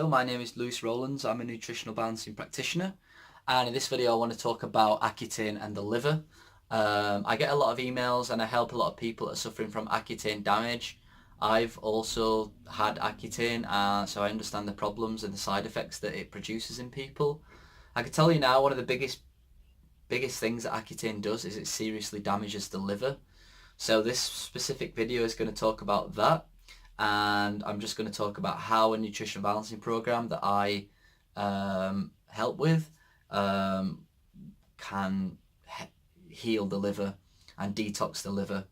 my name is Rowlands. I'm a nutritional balancing practitioner, and in this video I want to talk about Accutane and the liver. I get a lot of emails and I help a lot of people that are suffering from Accutane damage. I've also had Accutane, so I understand the problems and the side effects that it produces in people. I can tell you now, one of the biggest things that Accutane does is it seriously damages the liver. So this specific video is going to talk about that, and I'm just going to talk about how a nutritional balancing program that I help with can heal the liver and detox the liver.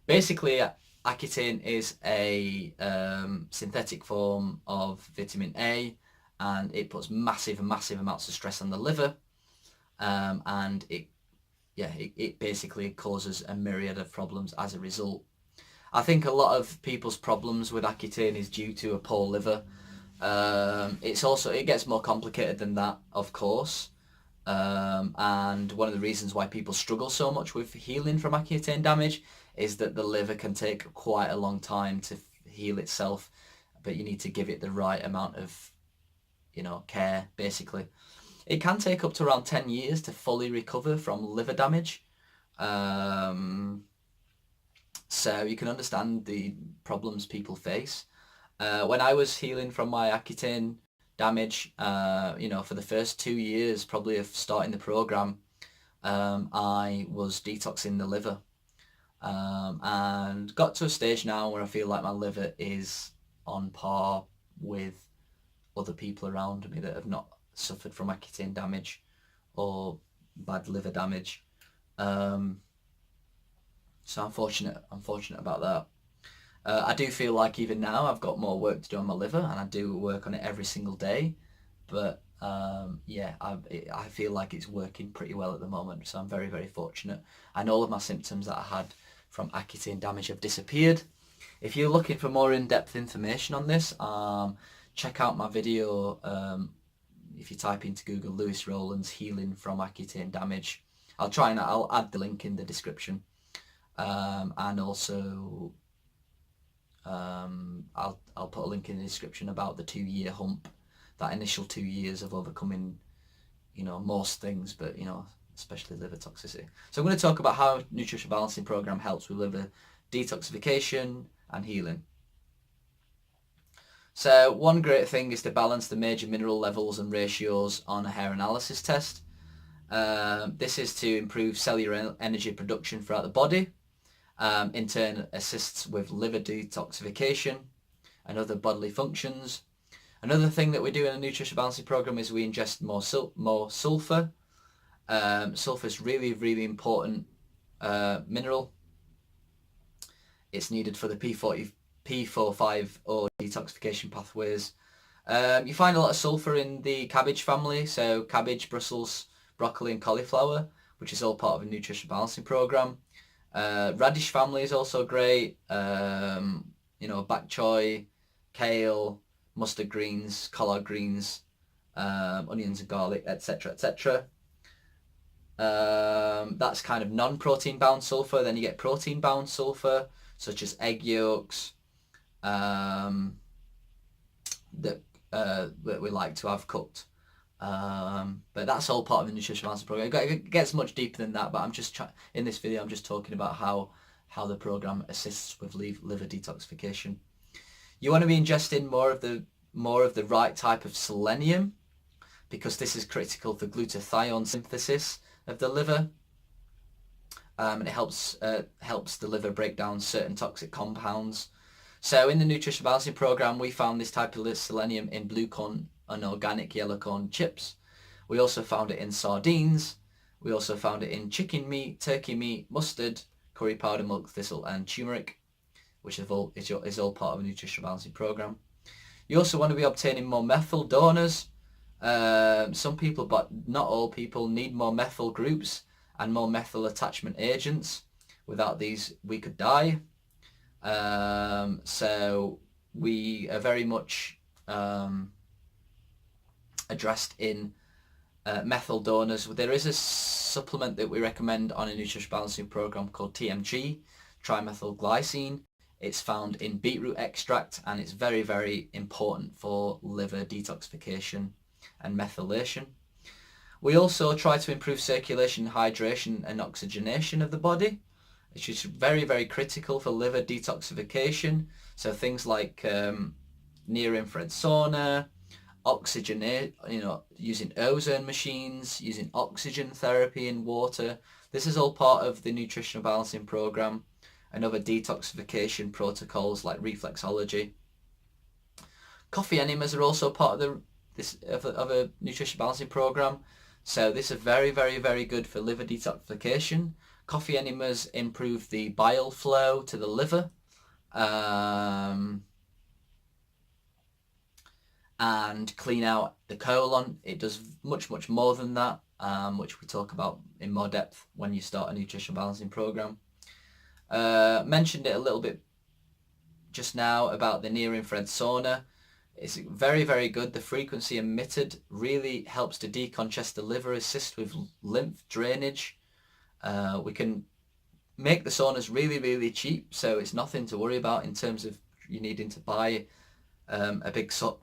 Basically, Accutane is a synthetic form of vitamin A, and it puts massive amounts of stress on the liver, and it basically causes a myriad of problems as a result. I think a lot of people's problems with Accutane is due to a poor liver. It gets more complicated than that, of course. And one of the reasons why people struggle so much with healing from Accutane damage is that the liver can take quite a long time to heal itself, but you need to give it the right amount of, care, basically. It can take up to around 10 years to fully recover from liver damage. So you can understand the problems people face. When I was healing from my Accutane damage, for the first 2 years probably of starting the program, I was detoxing the liver, and got to a stage now where I feel like my liver is on par with other people around me that have not suffered from Accutane damage or bad liver damage. So I'm fortunate about that. I do feel like even now I've got more work to do on my liver, and I do work on it every single day, but I feel like it's working pretty well at the moment, so I'm very fortunate, and all of my symptoms that I had from Accutane damage have disappeared. If you're looking for more in-depth information on this, check out my video. If you type into Google Lewis Rowlands healing from Accutane damage, I'll add the link in the description. And also I'll put a link in the description about the 2-year hump, that initial 2 years of overcoming, most things, but, especially liver toxicity. So I'm going to talk about how a nutrition balancing program helps with liver detoxification and healing. So one great thing is to balance the major mineral levels and ratios on a hair analysis test. This is to improve cellular energy production throughout the body. In turn assists with liver detoxification and other bodily functions. Another thing that we do in a nutrition balancing program is we ingest more sulfur. Sulfur is really important mineral. It's needed for the P450 detoxification pathways. You find a lot of sulfur in the cabbage family, so cabbage, Brussels, broccoli and cauliflower, which is all part of a nutrition balancing program. Radish family is also great, bok choy, kale, mustard greens, collard greens, onions and garlic, etc. That's kind of non-protein bound sulfur. Then you get protein bound sulfur, such as egg yolks, that we like to have cooked. But that's all part of the nutrition balancing program. It gets much deeper than that, but in this video I'm just talking about how the program assists with liver detoxification. You want to be ingesting more of the right type of selenium, because this is critical for glutathione synthesis of the liver, and it helps the liver break down certain toxic compounds. So in the nutrition balancing program, we found this type of selenium in blue corn and organic yellow corn chips. We also found it in sardines. We also found it in chicken meat, turkey meat, mustard, curry powder, milk thistle and turmeric, which is all part of a nutrition balancing program. You also want to be obtaining more methyl donors. Some people, but not all people, need more methyl groups and more methyl attachment agents. Without these, we could die. So we are very much addressed in methyl donors. There is a supplement that we recommend on a nutrition balancing program called TMG, trimethylglycine. It's found in beetroot extract, and it's very, very important for liver detoxification and methylation. We also try to improve circulation, hydration and oxygenation of the body, which is very, very critical for liver detoxification. So things like near-infrared sauna, oxygenate, using ozone machines, using oxygen therapy in water. This is all part of the nutritional balancing program and other detoxification protocols like reflexology. Coffee enemas are also part of a nutrition balancing program. So this is very, very, very good for liver detoxification. Coffee enemas improve the bile flow to the liver. And clean out the colon. It does much, much more than that, which we talk about in more depth when you start a nutrition balancing program. Mentioned it a little bit just now about the near-infrared sauna. It's very, very good. The frequency emitted really helps to decongest the liver, assist with lymph drainage. We can make the saunas really, really cheap, so it's nothing to worry about in terms of you needing to buy a big sauna.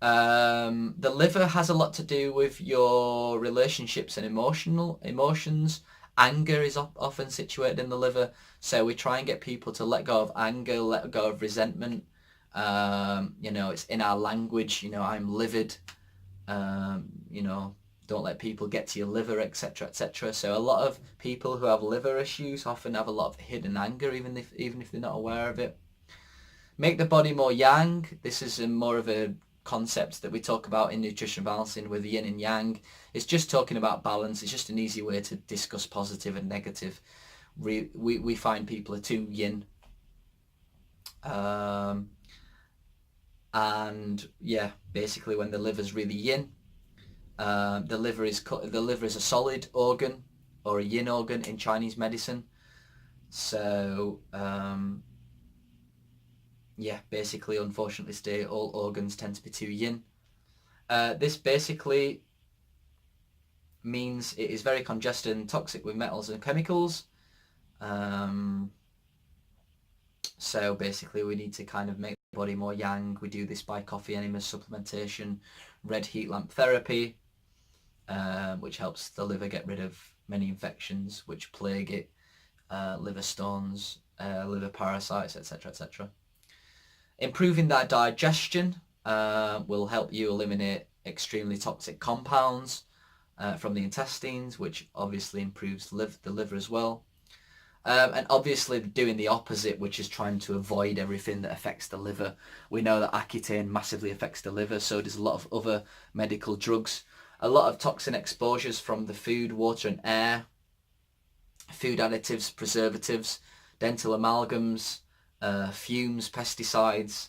The liver has a lot to do with your relationships and emotions. Anger is often situated in the liver, so we try and get people to let go of anger, let go of resentment. It's in our language. I'm livid. Don't let people get to your liver, etc., etc. So a lot of people who have liver issues often have a lot of hidden anger, even if they're not aware of it. Make the body more yang. This is more of a concept that we talk about in nutrition balancing with yin and yang. It's just talking about balance. It's just an easy way to discuss positive and negative. We find people are too yin. Basically when the liver's really yin, the liver is a solid organ, or a yin organ in Chinese medicine. So basically, unfortunately, all organs tend to be too yin. This basically means it is very congested and toxic with metals and chemicals. So basically we need to kind of make the body more yang. We do this by coffee enema supplementation, red heat lamp therapy, which helps the liver get rid of many infections which plague it, liver stones, liver parasites, etc., etc. Improving that digestion will help you eliminate extremely toxic compounds from the intestines, which obviously improves the liver as well. And obviously doing the opposite, which is trying to avoid everything that affects the liver. We know that Accutane massively affects the liver, so does a lot of other medical drugs. A lot of toxin exposures from the food, water and air, food additives, preservatives, dental amalgams, fumes, pesticides,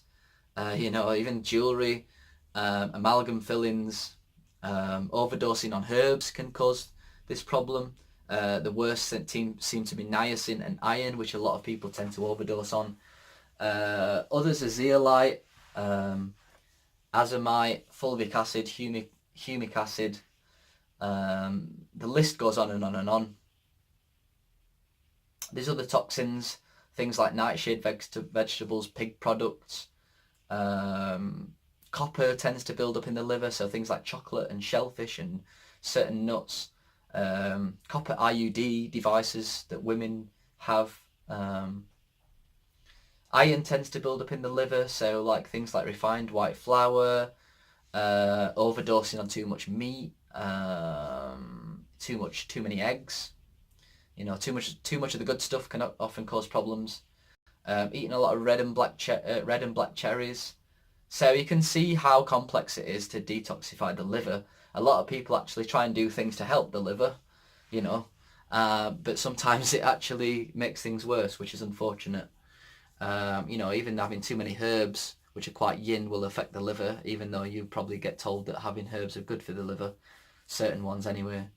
even jewellery, amalgam fillings, overdosing on herbs can cause this problem. The worst seem to be niacin and iron, which a lot of people tend to overdose on. Others are zeolite, azomite, fulvic acid, humic acid. The list goes on and on and on. There's other toxins, things like nightshade vegetables, pig products. Copper tends to build up in the liver, so things like chocolate and shellfish and certain nuts. Copper IUD devices that women have. Iron tends to build up in the liver, so like things like refined white flour, overdosing on too much meat, too many eggs. Too much of the good stuff can often cause problems. Eating a lot of red and black cherries. So you can see how complex it is to detoxify the liver. A lot of people actually try and do things to help the liver, but sometimes it actually makes things worse, which is unfortunate. Even having too many herbs, which are quite yin, will affect the liver, even though you probably get told that having herbs are good for the liver, certain ones anyway.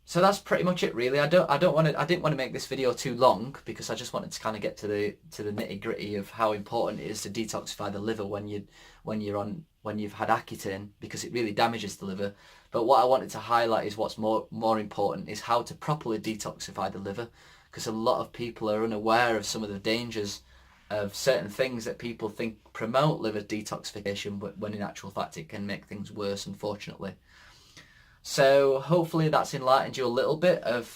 So that's pretty much it, really. I didn't want to make this video too long because I just wanted to kind of get to the nitty gritty of how important it is to detoxify the liver when you've had Accutane, because it really damages the liver. But what I wanted to highlight is what's more important is how to properly detoxify the liver, because a lot of people are unaware of some of the dangers of certain things that people think promote liver detoxification, but when in actual fact it can make things worse, unfortunately. So hopefully that's enlightened you a little bit of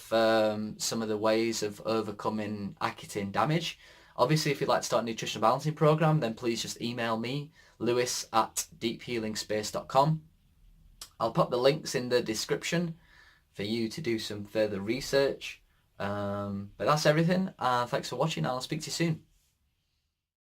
some of the ways of overcoming Accutane damage. Obviously, if you'd like to start a nutritional balancing program, then please just email me, lewis@deephealingspace.com. I'll pop the links in the description for you to do some further research. But that's everything. Thanks for watching. I'll speak to you soon.